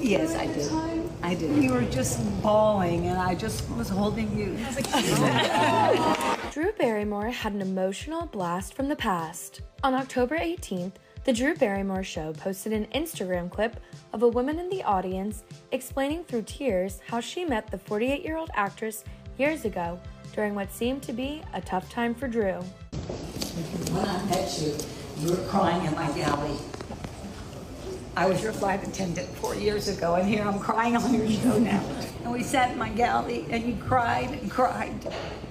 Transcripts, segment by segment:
Yes, I did. I did. You were just bawling, and I just was holding you. Drew Barrymore had an emotional blast from the past. On October 18th, The Drew Barrymore Show posted an Instagram clip of a woman in the audience explaining through tears how she met the 48-year-old actress years ago during what seemed to be a tough time for Drew. When I met you, you were crying in my galley. I was your flight attendant 4 years ago, and here I'm crying on your show now. And we sat in my galley, and you cried and cried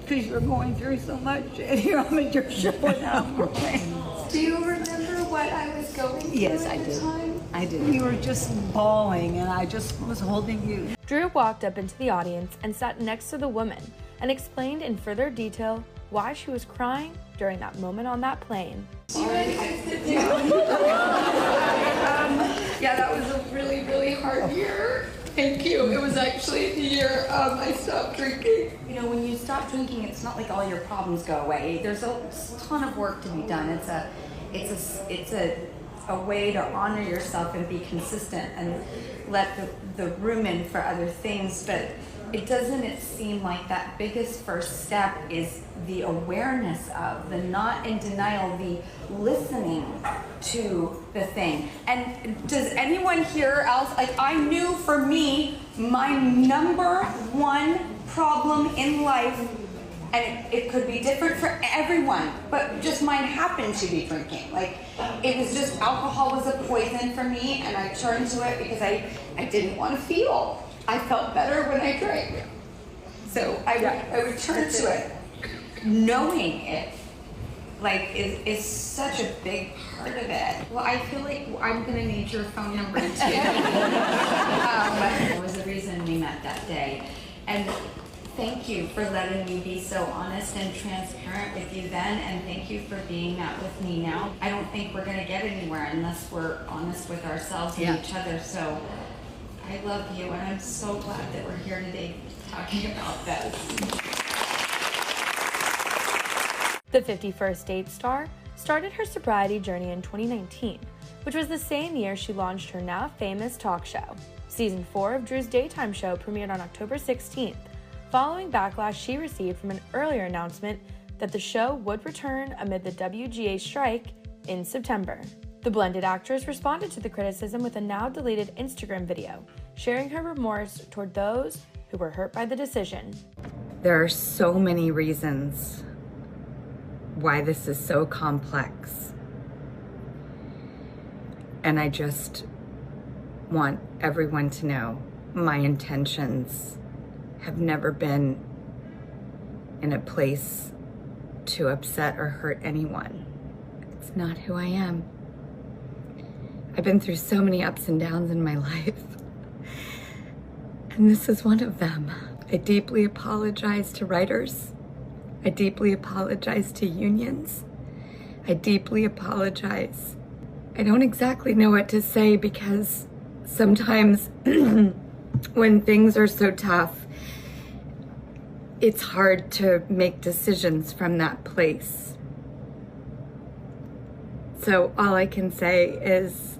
because you were going through so much. And here I'm at your show, and now I'm crying. Do you remember what I was going through Yes, at the time? I did. You were just bawling, and I just was holding you. Drew walked up into the audience and sat next to the woman and explained in further detail why she was crying during that moment on that plane. Do you guys sit down? Yeah, that was a really, really hard year. Thank you. It was actually the year I stopped drinking. You know, when you stop drinking, it's not like all your problems go away. There's a ton of work to be done. It's a way to honor yourself and be consistent and let the room in for other things. But it seem like that biggest first step is the awareness of, the not in denial, the listening to the thing. And does anyone here else, like I knew for me, my number one problem in life, and it could be different for everyone, but just mine happened to be drinking. Like it was just, alcohol was a poison for me, and I turned to it because I didn't want to feel. I felt better when I drank. So I would turn to it. Knowing it, like, is such a big part of it. Well, I feel like I'm gonna need your phone number too. There was a reason we met that day. And thank you for letting me be so honest and transparent with you then, and thank you for being that with me now. I don't think we're gonna get anywhere unless we're honest with ourselves and each other. So I love you, and I'm so glad that we're here today talking about this. The 51st Date star started her sobriety journey in 2019, which was the same year she launched her now famous talk show. Season 4 of Drew's daytime show premiered on October 16th, following backlash she received from an earlier announcement that the show would return amid the WGA strike in September. The blended actress responded to the criticism with a now-deleted Instagram video, sharing her remorse toward those who were hurt by the decision. There are so many reasons why this is so complex. And I just want everyone to know my intentions have never been in a place to upset or hurt anyone. It's not who I am. I've been through so many ups and downs in my life, and this is one of them. I deeply apologize to writers. I deeply apologize to unions. I deeply apologize. I don't exactly know what to say because sometimes when things are so tough, it's hard to make decisions from that place. So all I can say is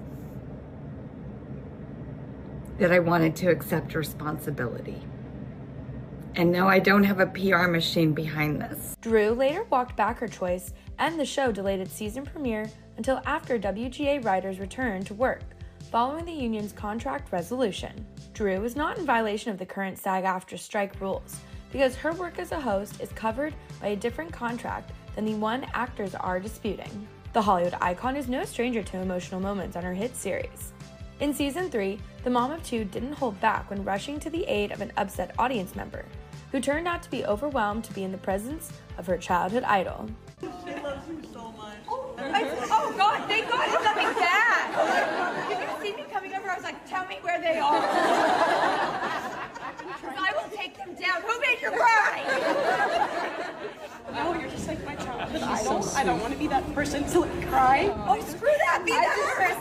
that I wanted to accept responsibility. And no, I don't have a PR machine behind this. Drew later walked back her choice, and the show delayed its season premiere until after WGA writers returned to work, following the union's contract resolution. Drew is not in violation of the current SAG-AFTRA strike rules, because her work as a host is covered by a different contract than the one actors are disputing. The Hollywood icon is no stranger to emotional moments on her hit series. In Season 3, the mom of two didn't hold back when rushing to the aid of an upset audience member, who turned out to be overwhelmed to be in the presence of her childhood idol. She loves you so much. Oh God, thank God it's nothing bad. You're gonna see me coming over, I was like, tell me where they are. I will take them down. Who made you cry? No, you're just like my childhood idol. I don't want to be that person to cry. Oh, screw that. Be that person.